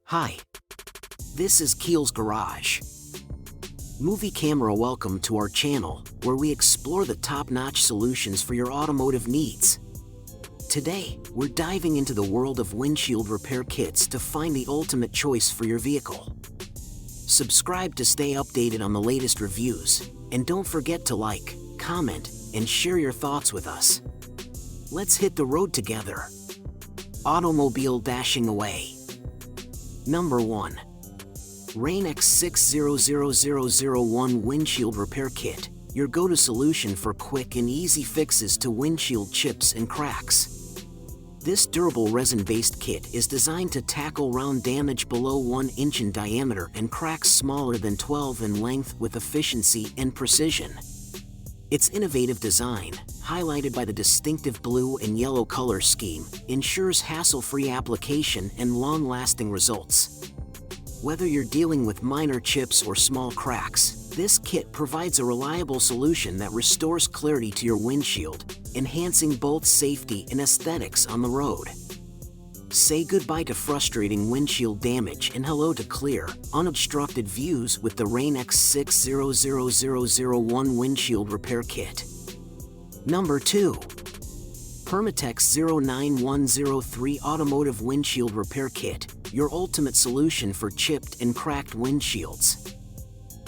Hi, this is Keel's Garage. Movie camera, welcome to our channel, where we explore the top-notch solutions for your automotive needs. Today, we're diving into the world of windshield repair kits to find the ultimate choice for your vehicle. Subscribe to stay updated on the latest reviews, and don't forget to like, comment, and share your thoughts with us. Let's hit the road together. Automobile dashing away. Number 1. Rain X600001 Windshield Repair Kit, your go-to solution for quick and easy fixes to windshield chips and cracks. This durable resin-based kit is designed to tackle round damage below 1 inch in diameter and cracks smaller than 12 in length with efficiency and precision. Its innovative design, highlighted by the distinctive blue and yellow color scheme, ensures hassle-free application and long-lasting results. Whether you're dealing with minor chips or small cracks, this kit provides a reliable solution that restores clarity to your windshield, enhancing both safety and aesthetics on the road. Say goodbye to frustrating windshield damage and hello to clear, unobstructed views with the Rain X600001 Windshield Repair Kit. Number 2. Permatex 09103 Automotive Windshield Repair Kit, your ultimate solution for chipped and cracked windshields.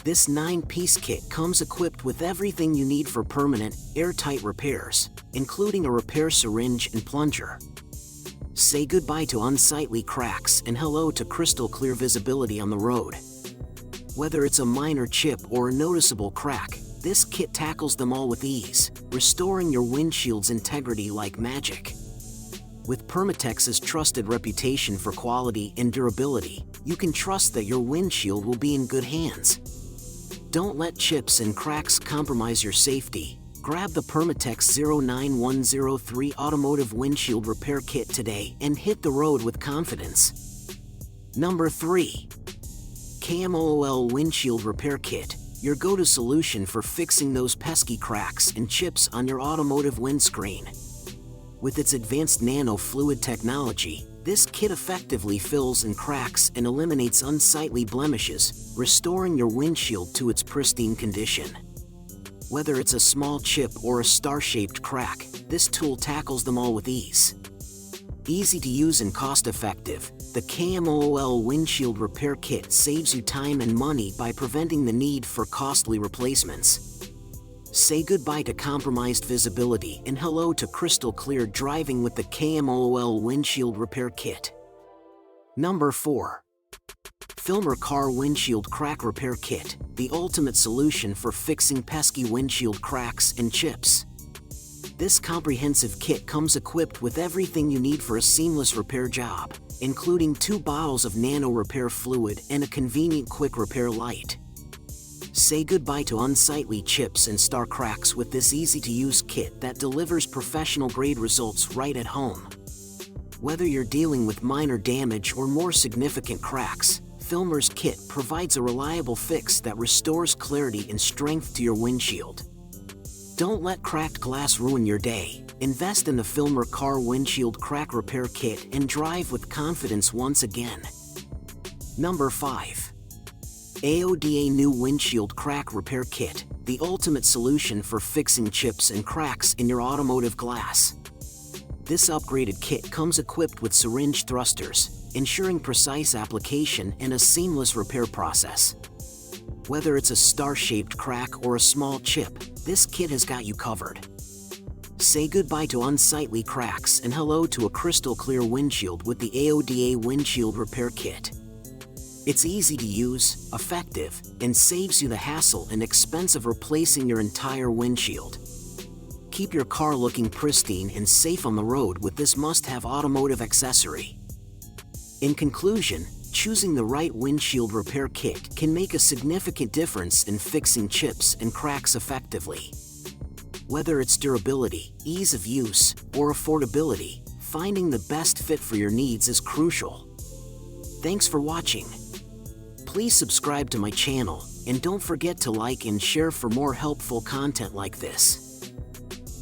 This 9-piece kit comes equipped with everything you need for permanent, airtight repairs, including a repair syringe and plunger. Say goodbye to unsightly cracks and hello to crystal clear visibility on the road. Whether it's a minor chip or a noticeable crack, this kit tackles them all with ease, restoring your windshield's integrity like magic. With Permatex's trusted reputation for quality and durability, you can trust that your windshield will be in good hands. Don't let chips and cracks compromise your safety. Grab the Permatex 09103 Automotive Windshield Repair Kit today and hit the road with confidence. Number 3. KMOOL Windshield Repair Kit, your go-to solution for fixing those pesky cracks and chips on your automotive windscreen. With its advanced nano-fluid technology, this kit effectively fills in cracks and eliminates unsightly blemishes, restoring your windshield to its pristine condition. Whether it's a small chip or a star-shaped crack, this tool tackles them all with ease. Easy to use and cost-effective, the KMOOL Windshield Repair Kit saves you time and money by preventing the need for costly replacements. Say goodbye to compromised visibility and hello to crystal clear driving with the KMOOL Windshield Repair Kit. Number 4. Filmer Car Windshield Crack Repair Kit, the ultimate solution for fixing pesky windshield cracks and chips. This comprehensive kit comes equipped with everything you need for a seamless repair job, including 2 bottles of nano repair fluid and a convenient quick repair light. Say goodbye to unsightly chips and star cracks with this easy-to-use kit that delivers professional-grade results right at home. Whether you're dealing with minor damage or more significant cracks, Filmer's kit provides a reliable fix that restores clarity and strength to your windshield. Don't let cracked glass ruin your day. Invest in the Filmer Car Windshield Crack Repair Kit and drive with confidence once again. Number 5. AODA New Windshield Crack Repair Kit, the ultimate solution for fixing chips and cracks in your automotive glass. This upgraded kit comes equipped with syringe thrusters, ensuring precise application and a seamless repair process. Whether it's a star-shaped crack or a small chip, this kit has got you covered. Say goodbye to unsightly cracks and hello to a crystal clear windshield with the AODA Windshield Repair Kit. It's easy to use, effective, and saves you the hassle and expense of replacing your entire windshield. Keep your car looking pristine and safe on the road with this must-have automotive accessory. In conclusion, choosing the right windshield repair kit can make a significant difference in fixing chips and cracks effectively. Whether it's durability, ease of use, or affordability, finding the best fit for your needs is crucial. Thanks for watching. Please subscribe to my channel, and don't forget to like and share for more helpful content like this.